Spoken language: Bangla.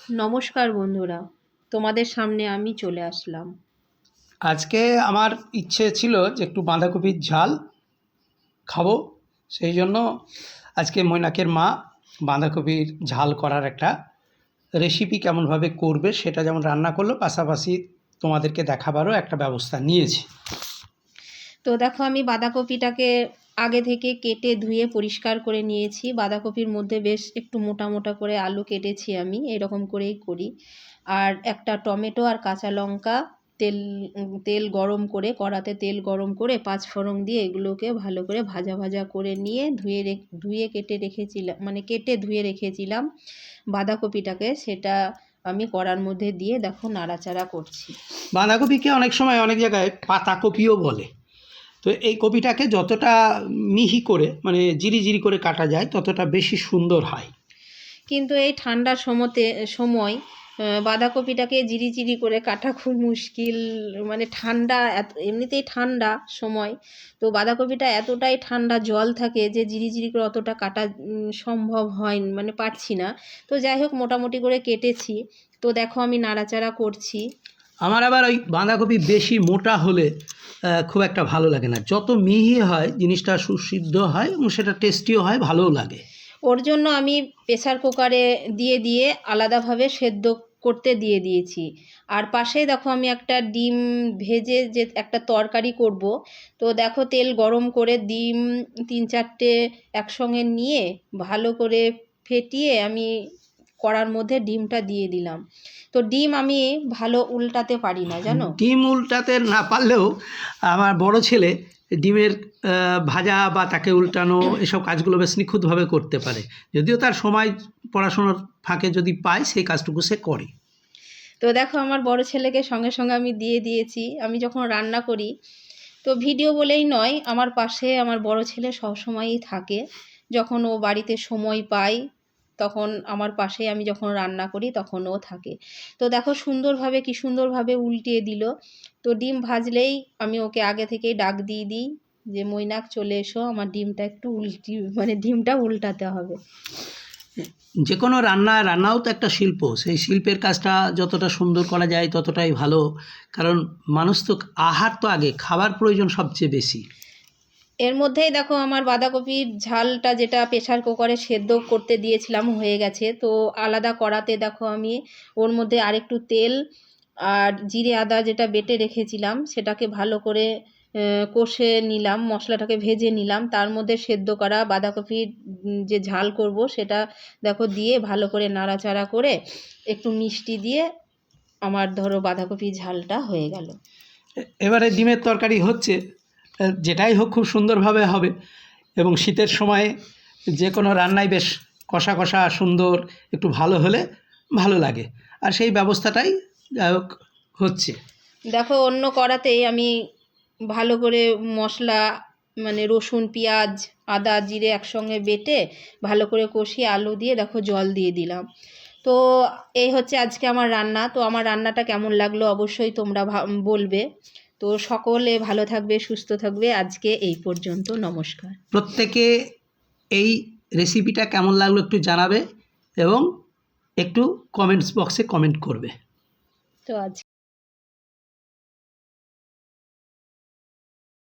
নমস্কার বন্ধুরা, তোমাদের সামনে আমি চলে আসলাম। আজকে আমার ইচ্ছে ছিল যে একটু বাঁধাকপির ঝাল খাবো। সেই জন্য আজকে মৈনাকের মা বাঁধাকপির ঝাল করার একটা রেসিপি কেমনভাবে করবে সেটা যেমন রান্না করলো, পাশাপাশি তোমাদেরকে দেখাবারও একটা ব্যবস্থা নিয়েছি। তো দেখো, আমি বাঁধাকপিটাকে আগে থেকে কেটে ধুয়ে পরিষ্কার করে নিয়েছি। বাঁধাকপির মধ্যে বেশ একটু মোটা মোটা করে আলু কেটেছি, আমি এরকম করেই করি। আর একটা টমেটো আর কাঁচা লঙ্কা, তেল তেল গরম করে, কড়াতে তেল গরম করে 5 ফোড়ন দিয়ে এগুলোকে ভালো করে ভাজা ভাজা করে নিয়ে ধুয়ে কেটে রেখেছিলাম, মানে কেটে ধুয়ে রেখেছিলাম বাঁধাকপিটাকে। সেটা আমি কড়ার মধ্যে দিয়ে দেখো নাড়াচাড়া করছি। বাঁধাকপিকে অনেক সময় অনেক জায়গায় পাতাকপিও বলে। তো এই কপিটাকে যতটা মিহি করে মানে জিরি করে কাটা যায় ততটা বেশি সুন্দর হয়। কিন্তু এই ঠান্ডার সময় বাঁধাকপিটাকে জিরি করে কাটা খুব মুশকিল। মানে ঠান্ডা, এমনিতেই ঠান্ডা সময়, তো বাঁধাকপিটা এতটাই ঠান্ডা, জল থাকে যে জিরি করে অতটা কাটা সম্ভব হয়, মানে পারছি না। তো যাই হোক, মোটামুটি করে কেটেছি। তো দেখো আমি নাড়াচাড়া করছি। আমার আবার ওই বাঁধাকপি বেশি মোটা হলে খুব একটা ভালো লাগে না। যত মিহি হয় জিনিসটা সুসিদ্ধ হয় এবং সেটা টেস্টিও হয়, ভালোও লাগে। ওর জন্য আমি প্রেসার কুকারে দিয়ে আলাদাভাবে সেদ্ধ করতে দিয়েছি। আর পাশেই দেখো আমি একটা ডিম ভেজে যে একটা তরকারি করব। তো দেখো তেল গরম করে ডিম 3-4টে একসঙ্গে নিয়ে ভালো করে ফেটিয়ে আমি কড়ার মধ্যে ডিমটা দিয়ে দিলাম। তো ডিম আমি ভালো উল্টাতে পারি না, জানো। ডিম উল্টাতে না পারলেও আমার বড় ছেলে ডিমের ভাজা বা তাকে উল্টানো এসব কাজগুলো বেশ নিখুঁতভাবে করতে পারে। যদিও তার সময় পড়াশোনার ফাঁকে যদি পায় সেই কাজটুকু সে করে। তো দেখো আমার বড় ছেলেকে সঙ্গে সঙ্গে আমি দিয়ে দিয়েছি। আমি যখন রান্না করি, তো ভিডিও বলেই নয়, আমার পাশে আমার বড় ছেলে সবসময়ই থাকে। যখন ও বাড়িতে সময় পায় তখন আমার পাশে, আমি যখন রান্না করি তখন ও থাকে। তো দেখো কি সুন্দরভাবে উল্টিয়ে দিল। তো ডিম ভাজলেই আমি ওকে আগে থেকেই ডাক দিয়ে দিই যে মৈনাক চলে এসো, আমার ডিমটা একটু ডিমটা উল্টাতে হবে। যে কোনো রান্নাও তো একটা শিল্প। সেই শিল্পের কাজটা যতটা সুন্দর করা যায় ততটাই ভালো। কারণ মানুষ তো আহার তো আগে, খাবার প্রয়োজন সবচেয়ে বেশি। এর মধ্যেই দেখো আমার বাঁধাকপির ঝালটা, যেটা প্রেসার কুকারে সেদ্ধ করতে দিয়েছিলাম, হয়ে গেছে। তো আলাদা কড়াতে দেখো আমি ওর মধ্যে আরেকটু তেল আর জিরে আদা যেটা বেটে রেখেছিলাম সেটাকে ভালো করে কষে নিলাম, মশলাটাকে ভেজে নিলাম। তার মধ্যে সেদ্ধ করা বাঁধাকপির যে ঝাল করব সেটা দেখো দিয়ে ভালো করে নাড়াচাড়া করে একটু মিষ্টি দিয়ে আমার ধরো বাঁধাকপির ঝালটা হয়ে গেল। এবারে ডিমের তরকারি হচ্ছে, যেটাই হোক খুব সুন্দরভাবে হবে। এবং শীতের সময়ে যে কোনো রান্নাই বেশ কষা কষা সুন্দর একটু ভালো হলে ভালো লাগে। আর সেই ব্যবস্থাটাই যাই হোক হচ্ছে। দেখো অন্য কড়াতেই আমি ভালো করে মশলা, মানে রসুন, পেঁয়াজ, আদা, জিরে একসঙ্গে বেটে ভালো করে কষিয়ে আলু দিয়ে দেখো জল দিয়ে দিলাম। তো এই হচ্ছে আজকে আমার রান্না। তো আমার রান্নাটা কেমন লাগলো অবশ্যই তোমরা বলবে। তো সকলে ভালো থাকবে, সুস্থ থাকবে। আজকে এই পর্যন্ত, নমস্কার। প্রত্যেকে এই রেসিপিটা কেমন লাগলো একটু জানাবে এবং একটু কমেন্টস বক্সে কমেন্ট করবে। তো আজ